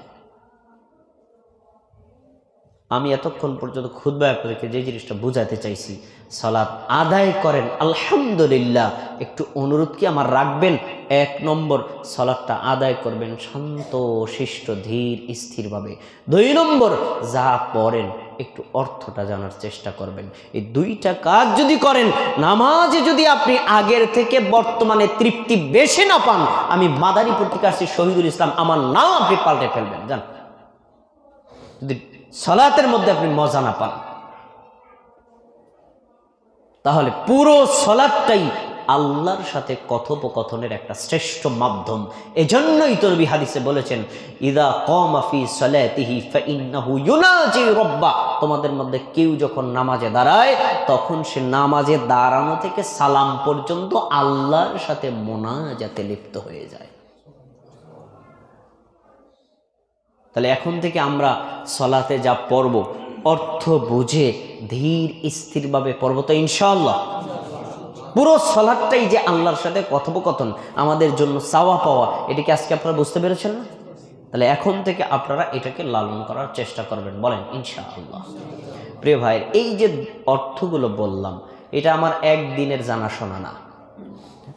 আমি এতক্ষণ পর্যন্ত খুতবায় আপনাদেরকে যে জিনিসটা বুঝাতে চাইছি, সালাত আদায় করেন আলহামদুলিল্লাহ, একটু অনুরোধ কি আমার রাখবেন? 1 নম্বর, সালাতটা আদায় করবেন শান্ত শিষ্ট ধীর স্থিরভাবে। 2 নম্বর, যা পড়েন একটু অর্থটা জানার চেষ্টা করবেন। এই 2টা কাজ যদি করেন, নামাজে যদি আপনি আগের থেকে বর্তমানে তৃপ্তি বেশি না পান, আমি মাদারী পত্রিকা আসছি শহীদুল ইসলাম, আমার নাম আপনি পাল্টে ফেলবেন। জান, যদি সালাতের মধ্যে আপনি মজা না পান, তাহলে পুরো সালাতটাই আল্লাহর সাথে কথোপকথনের একটা শ্রেষ্ঠ মাধ্যম। এজন্যই তো নবী হাদিসে বলেছেন, ইদা কামা ফি সালাতিহি ফাইন্নাহু ইউনাজি রাব্বা, তোমাদের মধ্যে কেউ যখন নামাজে দাঁড়ায়, তখন সে নামাজে দাঁড়ানো থেকে সালাম পর্যন্ত আল্লাহর সাথে মোনাজাতে লিপ্ত হয়ে যায়। তাহলে এখন থেকে আমরা সালাতে যা পড়ব, অর্থ বুঝে ধীর স্থিরভাবে পড়ব তো ইনশাআল্লাহ। পুরো সালাতটাই যে আল্লাহর সাথে কথোপকথন, আমাদের জন্য চাওয়া পাওয়া, এটাকে আজকে আপনারা বুঝতে পেরেছেন না? তাহলে এখন থেকে আপনারা এটাকে লালন করার চেষ্টা করবেন, বলেন ইনশাআল্লাহ। প্রিয় ভাই, এই যে অর্থগুলো বললাম, এটা আমার একদিনের জানাশোনা না।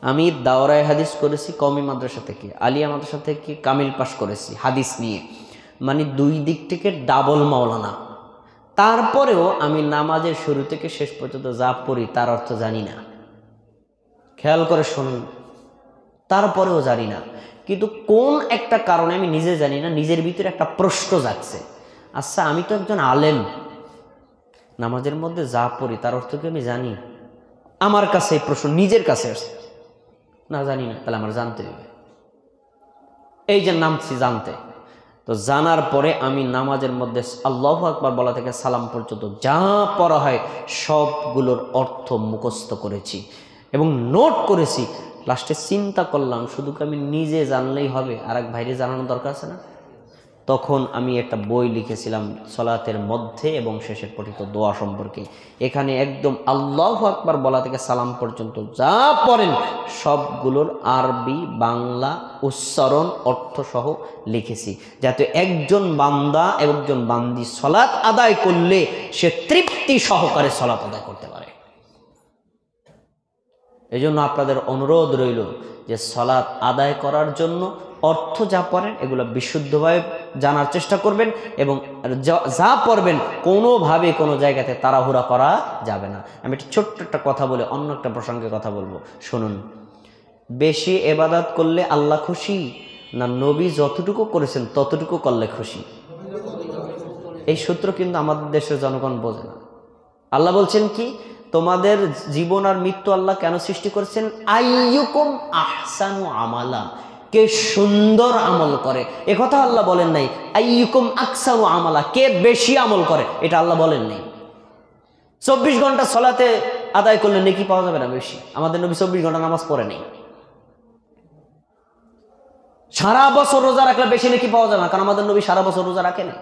আমি দাওরায়ে হাদিস করেছি কওমি মাদ্রাসা থেকে, আলিয়া মাদ্রাসা থেকে কামিল পাশ করেছি হাদিস নিয়ে, মানে 2 দিক থেকে ডাবল মাওলানা। তারপরেও আমি নামাজের শুরু থেকে শেষ পর্যন্ত যা পড়ি তার অর্থ জানি না। খেয়াল করে শুনুন, তারপরেও জানি না। কিন্তু কোন একটা কারণে আমি নিজে জানি না, নিজের ভিতরে একটা প্রশ্ন জাগছে, আচ্ছা আমি তো একজন আলেম, নামাজের মধ্যে যা পড়ি তার অর্থ কি আমি জানি? আমার কাছে এই প্রশ্ন নিজের কাছে আসছে, না জানি না, তাহলে আমার জানতে হবে। এই যে নামছি জানতে, তো জানার পরে আমি নামাজের মধ্যে আল্লাহু আকবার বলা থেকে সালাম পর্যন্ত যা পড়া হয় সবগুলোর অর্থ মুখস্থ করেছি এবং নোট করেছি। লাস্টে চিন্তা করলাম, শুধু কি আমি নিজে জানলেই হবে? আর এক ভাইরে জানানোর দরকার আছে না? তখন আমি একটা বই লিখেছিলাম সলাতের মধ্যে এবং শেষের পঠিত দোয়া সম্পর্কে। এখানে একদম আল্লাহু আকবার বলা থেকে সালাম পর্যন্ত যা পড়েন সবগুলোর আরবি বাংলা উচ্চারণ অর্থসহ লিখেছি, যাতে একজন বান্দা একজন বান্দি সলাত আদায় করলে সে তৃপ্তি সহকারে সলাত আদায় করতে পারে। এই জন্য আপনাদের অনুরোধ রইল যে সলাত আদায় করার জন্য অর্থ যা পড়েন এগুলো বিশুদ্ধভাবে জানার চেষ্টা করবেন, এবং যা পড়বেন কোনোভাবে কোনো জায়গাতে তাড়াহুড়া করা যাবে না। আমি একটা ছোট্ট একটা কথা বলে অন্য একটা প্রসঙ্গে কথা বলবো, শুনুন। বেশি ইবাদত করলে আল্লাহ খুশি, না নবী যতটুকু করেছেন ততটুকু করলে খুশি? এই সূত্র কিন্তু আমাদের দেশের জনগণ বোঝে না। আল্লাহ বলছেন কি, তোমাদের জীবন আর মৃত্যু আল্লাহ কেন সৃষ্টি করেছেন? আইয়ুকুম আহসানু আমালা, কে সুন্দর আমল করে। এ কথা আল্লাহ বলেন নাই আইয়ুকুম আকসারু আমালা, কে বেশি আমল করে, এটা আল্লাহ বলেন নাই। 24 ঘন্টা সলাতে আদায় করলে নেকি পাওয়া যাবে না বেশি? আমাদের নবী 24 ঘন্টা নামাজ পড়ে নেই। সারা বছর রোজা রাখলে বেশি নেকি পাওয়া যাবে না, কারণ আমাদের নবী সারা বছর রোজা রাখে না।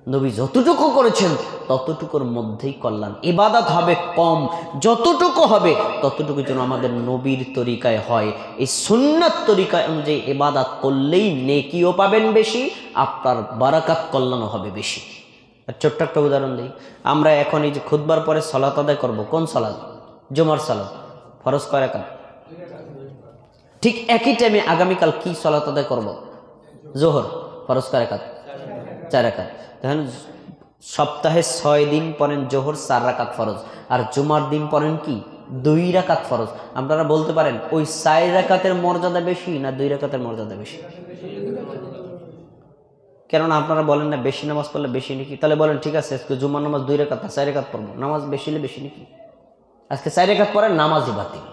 নবী যতটুকু করেছেন ততটুকুর মধ্যেই কল্যাণ। ইবাদত হবে কম, যতটুকু হবে ততটুকু যেন আমাদের নবীর তরিকায় হয়। এই সুন্নাত তরিকায় অনুযায়ী ইবাদত করলেই নেকিও পাবেন বেশি, আপনার বারাকাত কল্যাণও হবে বেশি। ছোট্ট একটা উদাহরণ দিই। আমরা এখন এই যে খুতবার পরে সালাত আদায় করব, কোন সালাত? জুমার সালাত। ফরজ কয় রাকাত? ঠিক একই টাইমে আগামীকাল কি সালাত আদায় করব? জোহর। ফরজ কয় রাকাত? 4 রাকাত। দেখেন, সপ্তাহে 6 দিন পড়েন জোহর 4 রাকাত ফরজ, আর জুমার দিন পড়েন কি 2 রাকাত ফরজ। আপনারা বলতে পারেন ওই 4 রাকাতের মর্যাদা বেশি না 2 রাকাতের মর্যাদা বেশি? কেননা আপনারা বলেন না বেশি নামাজ পড়লে বেশি নাকি? তাহলে বলেন ঠিক আছে, আজকে জুমার নামাজ 2 রাকাত 4 রাকাত পড়বো, নামাজ বেশি হলে বেশি নাকি? আজকে 4 রাকাত পড়েন, নামাজই বাতিল।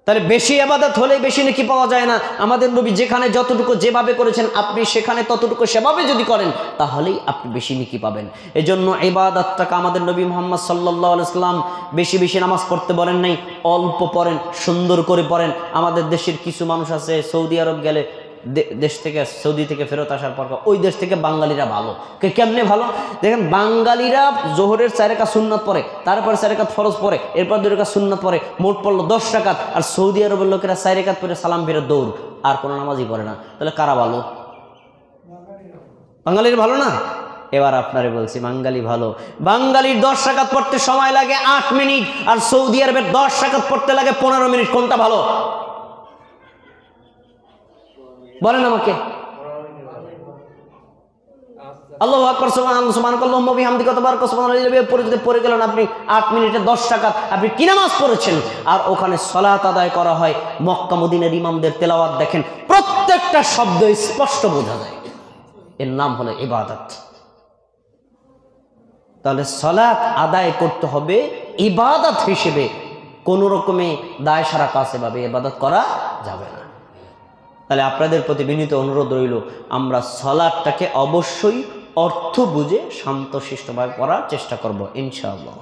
তাহলে বেশি ইবাদত হলেই বেশি নেকি পাওয়া যায় না। আমাদের নবী যেখানে যতটুকু যেভাবে করেছেন আপনি সেখানে ততটুকু সেভাবে যদি করেন তাহলেই আপনি বেশি নেকি পাবেন। এজন্য ইবাদতটাকে আমাদের নবী মুহাম্মদ সাল্লাল্লাহু আলাইহি ওয়াসাল্লাম বেশি বেশি নামাজ পড়তে বলেন নাই, অল্প পড়েন, সুন্দর করে পড়েন। আমাদের দেশের কিছু মানুষ আছে সৌদি আরব গেলে দেশ থেকে সৌদি থেকে ফেরত আসার পর ওই দেশ থেকে বাঙালিরা ভালো। কেমনে ভালো? দেখেন, বাঙালিরা জোহরের 4 রাকাত সুন্নাত পড়ে, তারপর 4 রাকাত ফরজ পড়ে, এরপর 2 রাকাত সুন্নাত পড়ে, মোট পড়লো 10 রাকাত। আর সৌদি আরবের লোকেরা 4 রাকাত পড়ে সালাম ফিরে দৌড়, আর কোনো নামাজই পড়ে না। তাহলে কারা ভালো? বাঙালির ভালো না? এবার আপনারে বলছি, বাঙালি ভালো। বাঙালির 10 রাকাত পড়তে সময় লাগে 8 মিনিট, আর সৌদি আরবের 10 রাকাত পড়তে লাগে 15 মিনিট। কোনটা ভালো বলেন আমাকে? আল্লাহু আকবার, সুবহানাল্লাহ, সুবহানাল্লাহু ওয়া বিহামদিহি, তাবারাকা সুবহানাল্লাহ পড়ে যদি পড়ে গেলেন আপনি 8 মিনিটে 10 রাকাত, আপনি কি নামাজ পড়েছেন? আর ওখানে সালাত আদায় করা হয়, মক্কা মদিনার ইমামদের তেলাওয়াত দেখেন, প্রত্যেকটা শব্দ স্পষ্ট বোঝা যায়। এর নাম হলো ইবাদত। তাহলে সালাত আদায় করতে হবে ইবাদত হিসেবে, কোন রকমে দায় সারা কাছে ভাবে ইবাদত করা যাবে না। তাহলে আপনাদের প্রতি বিনীত অনুরোধ রইল, আমরা সালাতটাকে অবশ্যই অর্থ বুঝে শান্তশিষ্টভাবে পড়ার চেষ্টা করব ইনশাআল্লাহ।